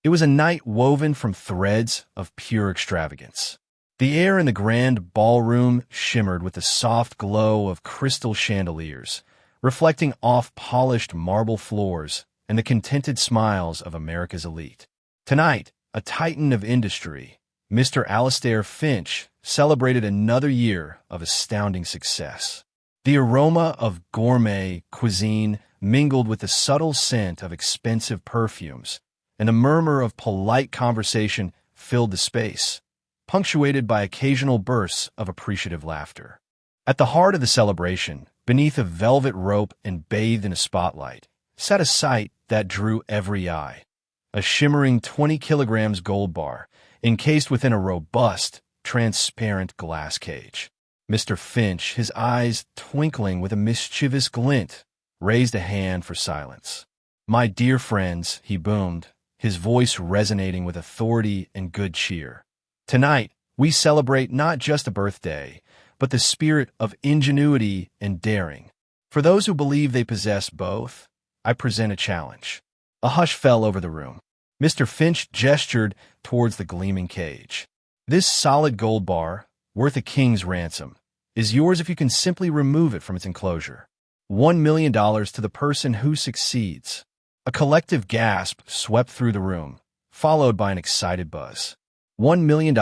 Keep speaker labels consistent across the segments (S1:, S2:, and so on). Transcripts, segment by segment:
S1: It was a night woven from threads of pure extravagance. The air in the grand ballroom shimmered with the soft glow of crystal chandeliers, reflecting off polished marble floors and the contented smiles of America's elite. Tonight, a titan of industry, Mr. Alastair Finch, celebrated another year of astounding success. The aroma of gourmet cuisine mingled with the subtle scent of expensive perfumes, and a murmur of polite conversation filled the space, punctuated by occasional bursts of appreciative laughter. At the heart of the celebration, beneath a velvet rope and bathed in a spotlight, sat a sight that drew every eye. A shimmering 20 kilograms gold bar, encased within a robust, transparent glass cage. Mr. Finch, his eyes twinkling with a mischievous glint, raised a hand for silence. "My dear friends," he boomed, his voice resonating with authority and good cheer. "Tonight, we celebrate not just a birthday, but the spirit of ingenuity and daring. For those who believe they possess both, I present a challenge." A hush fell over the room. Mr. Finch gestured towards the gleaming cage. "This solid gold bar, worth a king's ransom, is yours if you can simply remove it from its enclosure. $1 million to the person who succeeds." A collective gasp swept through the room, followed by an excited buzz. $1 million.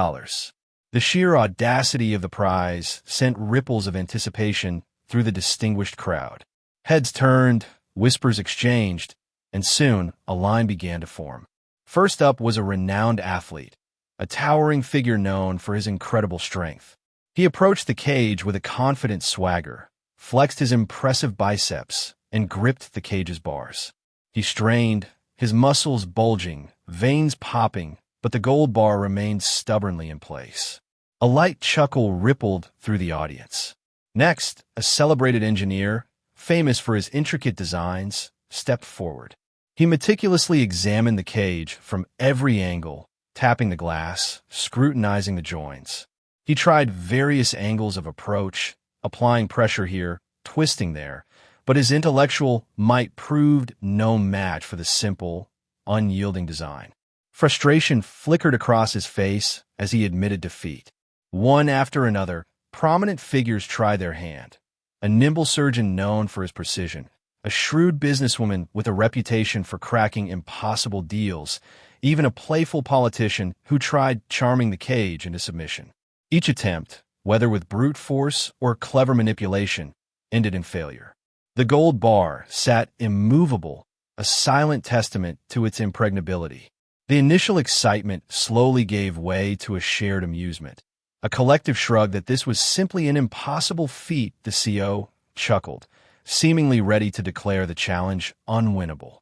S1: The sheer audacity of the prize sent ripples of anticipation through the distinguished crowd. Heads turned, whispers exchanged, and soon a line began to form. First up was a renowned athlete, a towering figure known for his incredible strength. He approached the cage with a confident swagger, flexed his impressive biceps, and gripped the cage's bars. He strained, his muscles bulging, veins popping, but the gold bar remained stubbornly in place. A light chuckle rippled through the audience. Next, a celebrated engineer, famous for his intricate designs, stepped forward. He meticulously examined the cage from every angle, tapping the glass, scrutinizing the joints. He tried various angles of approach, applying pressure here, twisting there, but his intellectual might proved no match for the simple, unyielding design. Frustration flickered across his face as he admitted defeat. One after another, prominent figures tried their hand. A nimble surgeon known for his precision, a shrewd businesswoman with a reputation for cracking impossible deals, even a playful politician who tried charming the cage into submission. Each attempt, whether with brute force or clever manipulation, ended in failure. The gold bar sat immovable, a silent testament to its impregnability. The initial excitement slowly gave way to a shared amusement. A collective shrug that this was simply an impossible feat. The CO chuckled, seemingly ready to declare the challenge unwinnable.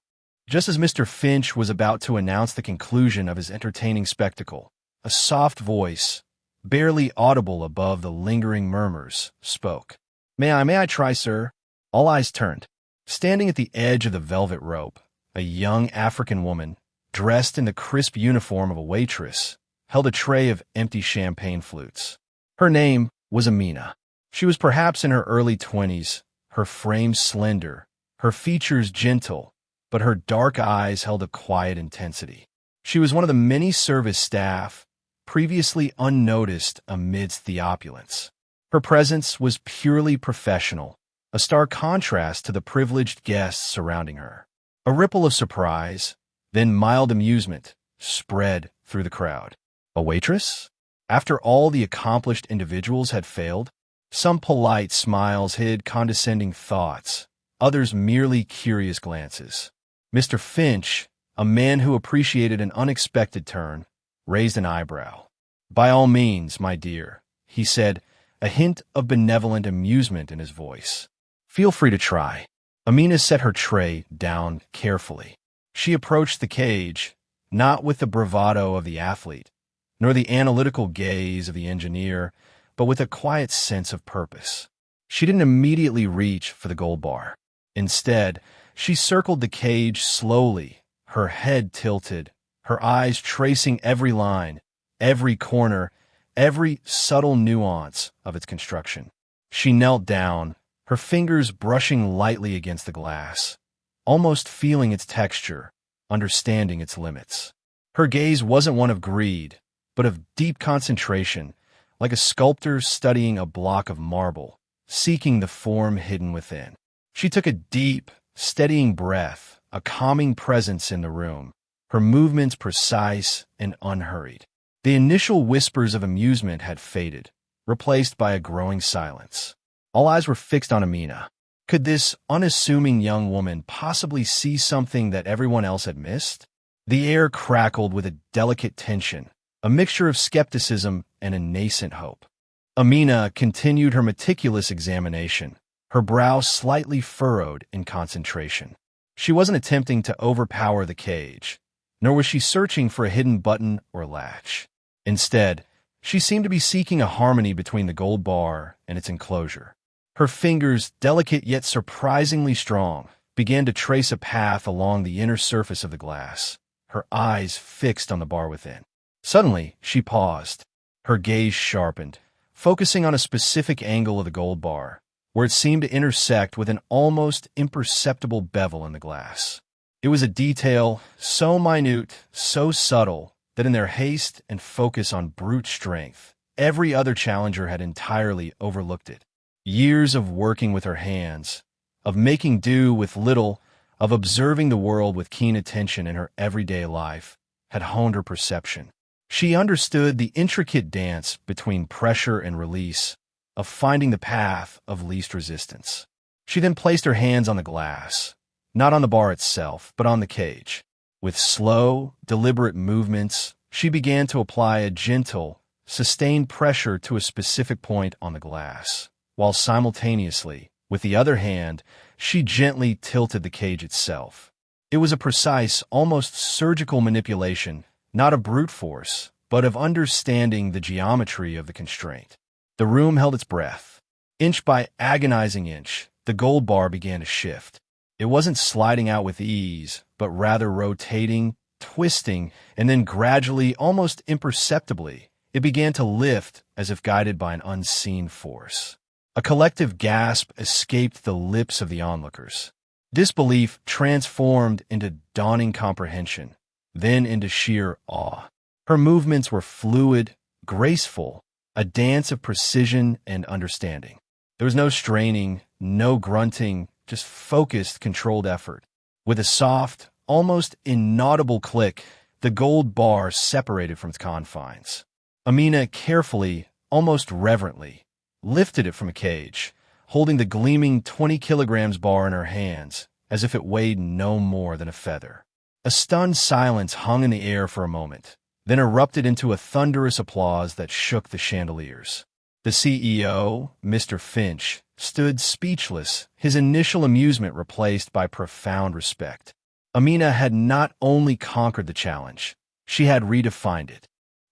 S1: Just as Mr. Finch was about to announce the conclusion of his entertaining spectacle, a soft voice, barely audible above the lingering murmurs, spoke. May I try, sir?" All eyes turned. Standing at the edge of the velvet rope, a young African woman, dressed in the crisp uniform of a waitress, held a tray of empty champagne flutes. Her name was Amina. She was perhaps in her early 20s, her frame slender, her features gentle, but her dark eyes held a quiet intensity. She was one of the many service staff, previously unnoticed amidst the opulence. Her presence was purely professional, a stark contrast to the privileged guests surrounding her. A ripple of surprise, then mild amusement, spread through the crowd. A waitress? After all the accomplished individuals had failed, some polite smiles hid condescending thoughts, others merely curious glances. Mr. Finch, a man who appreciated an unexpected turn, raised an eyebrow. "By all means, my dear," he said, a hint of benevolent amusement in his voice. "Feel free to try." Amina set her tray down carefully. She approached the cage, not with the bravado of the athlete, nor the analytical gaze of the engineer, but with a quiet sense of purpose. She didn't immediately reach for the gold bar. Instead, she circled the cage slowly, her head tilted, her eyes tracing every line, every corner, every subtle nuance of its construction. She knelt down, her fingers brushing lightly against the glass, almost feeling its texture, understanding its limits. Her gaze wasn't one of greed, but of deep concentration, like a sculptor studying a block of marble, seeking the form hidden within. She took a deep, steadying breath, a calming presence in the room, her movements precise and unhurried. The initial whispers of amusement had faded, replaced by a growing silence. All eyes were fixed on Amina. Could this unassuming young woman possibly see something that everyone else had missed? The air crackled with a delicate tension, a mixture of skepticism and a nascent hope. Amina continued her meticulous examination, her brow slightly furrowed in concentration. She wasn't attempting to overpower the cage, nor was she searching for a hidden button or latch. Instead, she seemed to be seeking a harmony between the gold bar and its enclosure. Her fingers, delicate yet surprisingly strong, began to trace a path along the inner surface of the glass, her eyes fixed on the bar within. Suddenly, she paused, her gaze sharpened, focusing on a specific angle of the gold bar, where it seemed to intersect with an almost imperceptible bevel in the glass. It was a detail so minute, so subtle, that in their haste and focus on brute strength, every other challenger had entirely overlooked it. Years of working with her hands, of making do with little, of observing the world with keen attention in her everyday life, had honed her perception. She understood the intricate dance between pressure and release, of finding the path of least resistance. She then placed her hands on the glass, not on the bar itself, but on the cage. With slow, deliberate movements, she began to apply a gentle, sustained pressure to a specific point on the glass, while simultaneously, with the other hand, she gently tilted the cage itself. It was a precise, almost surgical manipulation, not of brute force, but of understanding the geometry of the constraint. The room held its breath. Inch by agonizing inch, the gold bar began to shift. It wasn't sliding out with ease, but rather rotating, twisting, and then gradually, almost imperceptibly, it began to lift as if guided by an unseen force. A collective gasp escaped the lips of the onlookers. Disbelief transformed into dawning comprehension, then into sheer awe. Her movements were fluid, graceful, a dance of precision and understanding. There was no straining, no grunting, just focused, controlled effort. With a soft, almost inaudible click, the gold bar separated from its confines. Amina carefully, almost reverently, lifted it from a cage, holding the gleaming 20 kilograms bar in her hands, as if it weighed no more than a feather. A stunned silence hung in the air for a moment, then erupted into a thunderous applause that shook the chandeliers. The CEO, Mr. Finch, stood speechless, his initial amusement replaced by profound respect. Amina had not only conquered the challenge, she had redefined it.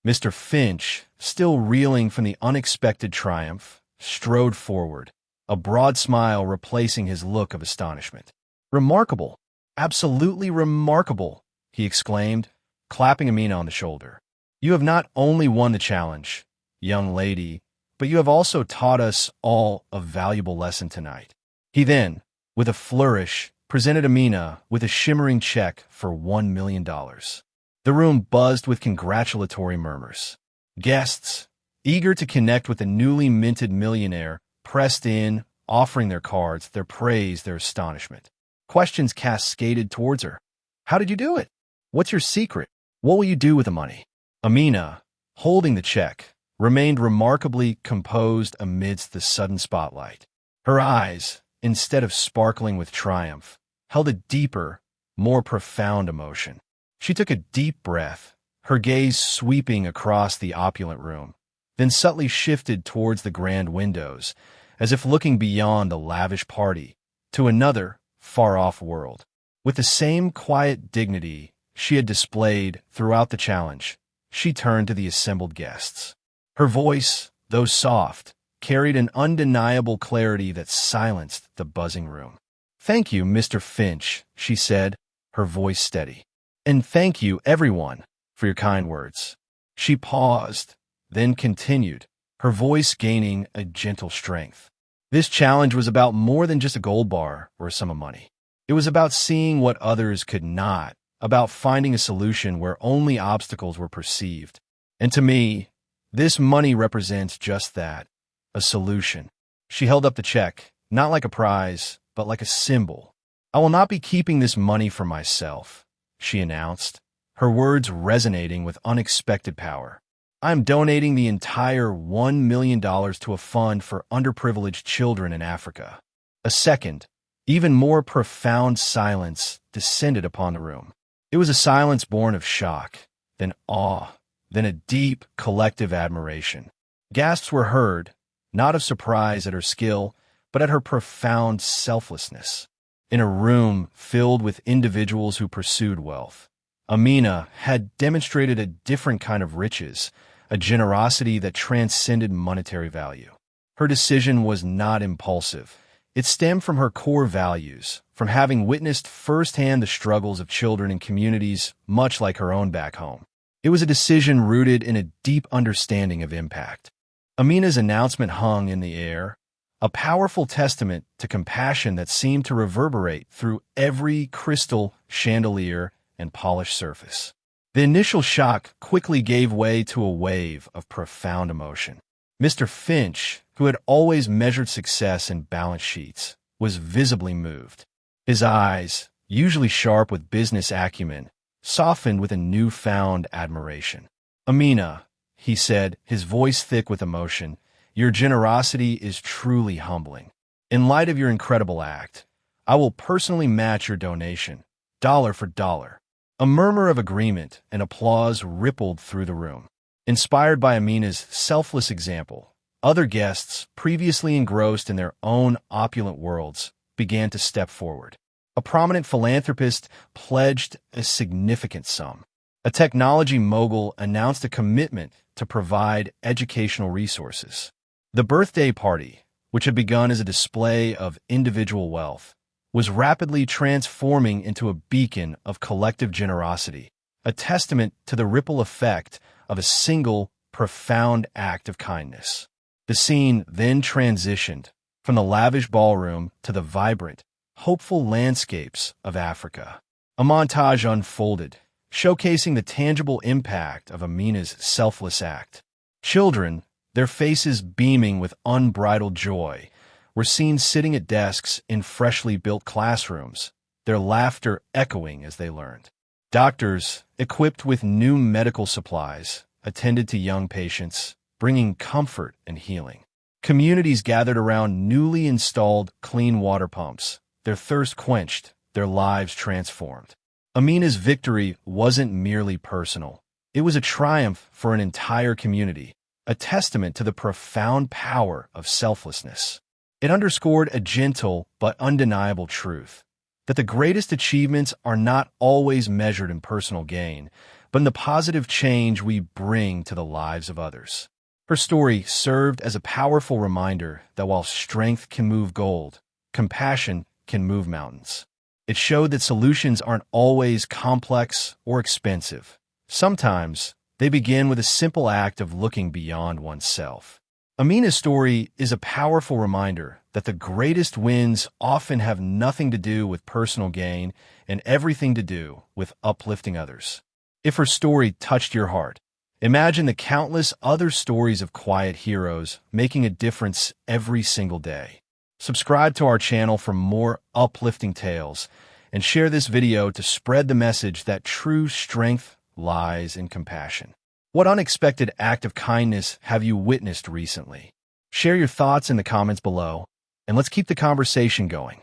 S1: Mr. Finch, still reeling from the unexpected triumph, strode forward, a broad smile replacing his look of astonishment. "Remarkable! Absolutely remarkable!" he exclaimed, clapping Amina on the shoulder. "You have not only won the challenge, young lady, but you have also taught us all a valuable lesson tonight." He then, with a flourish, presented Amina with a shimmering check for $1 million. The room buzzed with congratulatory murmurs. Guests, eager to connect with the newly minted millionaire, pressed in, offering their cards, their praise, their astonishment. Questions cascaded towards her. "How did you do it? What's your secret? What will you do with the money?" Amina, holding the check, remained remarkably composed amidst the sudden spotlight. Her eyes, instead of sparkling with triumph, held a deeper, more profound emotion. She took a deep breath, her gaze sweeping across the opulent room, then subtly shifted towards the grand windows, as if looking beyond the lavish party to another, far-off world. With the same quiet dignity she had displayed throughout the challenge, she turned to the assembled guests. Her voice, though soft, carried an undeniable clarity that silenced the buzzing room. "Thank you, Mr. Finch," she said, her voice steady. "And thank you, everyone, for your kind words." She paused, then continued, her voice gaining a gentle strength. "This challenge was about more than just a gold bar or a sum of money. It was about seeing what others could not, about finding a solution where only obstacles were perceived. And to me, this money represents just that, a solution. She held up the check, not like a prize, but like a symbol. "I will not be keeping this money for myself," she announced, her words resonating with unexpected power. "I am donating the entire $1 million to a fund for underprivileged children in Africa." A second, even more profound silence descended upon the room. It was a silence born of shock, then awe, then a deep, collective admiration. Gasps were heard, not of surprise at her skill, but at her profound selflessness. In a room filled with individuals who pursued wealth, Amina had demonstrated a different kind of riches, a generosity that transcended monetary value. Her decision was not impulsive. It stemmed from her core values, from having witnessed firsthand the struggles of children in communities much like her own back home. It was a decision rooted in a deep understanding of impact. Amina's announcement hung in the air, a powerful testament to compassion that seemed to reverberate through every crystal chandelier and polished surface. The initial shock quickly gave way to a wave of profound emotion. Mr. Finch, who had always measured success in balance sheets, was visibly moved. His eyes, usually sharp with business acumen, softened with a newfound admiration. "Amina," he said, his voice thick with emotion, "your generosity is truly humbling. In light of your incredible act, I will personally match your donation, dollar for dollar." A murmur of agreement and applause rippled through the room. Inspired by Amina's selfless example, other guests, previously engrossed in their own opulent worlds, began to step forward. A prominent philanthropist pledged a significant sum. A technology mogul announced a commitment to provide educational resources. The birthday party, which had begun as a display of individual wealth, was rapidly transforming into a beacon of collective generosity, a testament to the ripple effect of a single, profound act of kindness. The scene then transitioned from the lavish ballroom to the vibrant, hopeful landscapes of Africa. A montage unfolded, showcasing the tangible impact of Amina's selfless act. Children, their faces beaming with unbridled joy, were seen sitting at desks in freshly built classrooms, their laughter echoing as they learned. Doctors, equipped with new medical supplies, attended to young patients, bringing comfort and healing. Communities gathered around newly installed clean water pumps, their thirst quenched, their lives transformed. Amina's victory wasn't merely personal. It was a triumph for an entire community, a testament to the profound power of selflessness. It underscored a gentle but undeniable truth, that the greatest achievements are not always measured in personal gain, but in the positive change we bring to the lives of others. Her story served as a powerful reminder that while strength can move gold, compassion can move mountains. It showed that solutions aren't always complex or expensive. Sometimes they begin with a simple act of looking beyond oneself. Amina's story is a powerful reminder that the greatest wins often have nothing to do with personal gain and everything to do with uplifting others. If her story touched your heart, imagine the countless other stories of quiet heroes making a difference every single day. Subscribe to our channel for more uplifting tales and share this video to spread the message that true strength lies in compassion. What unexpected act of kindness have you witnessed recently? Share your thoughts in the comments below, and let's keep the conversation going.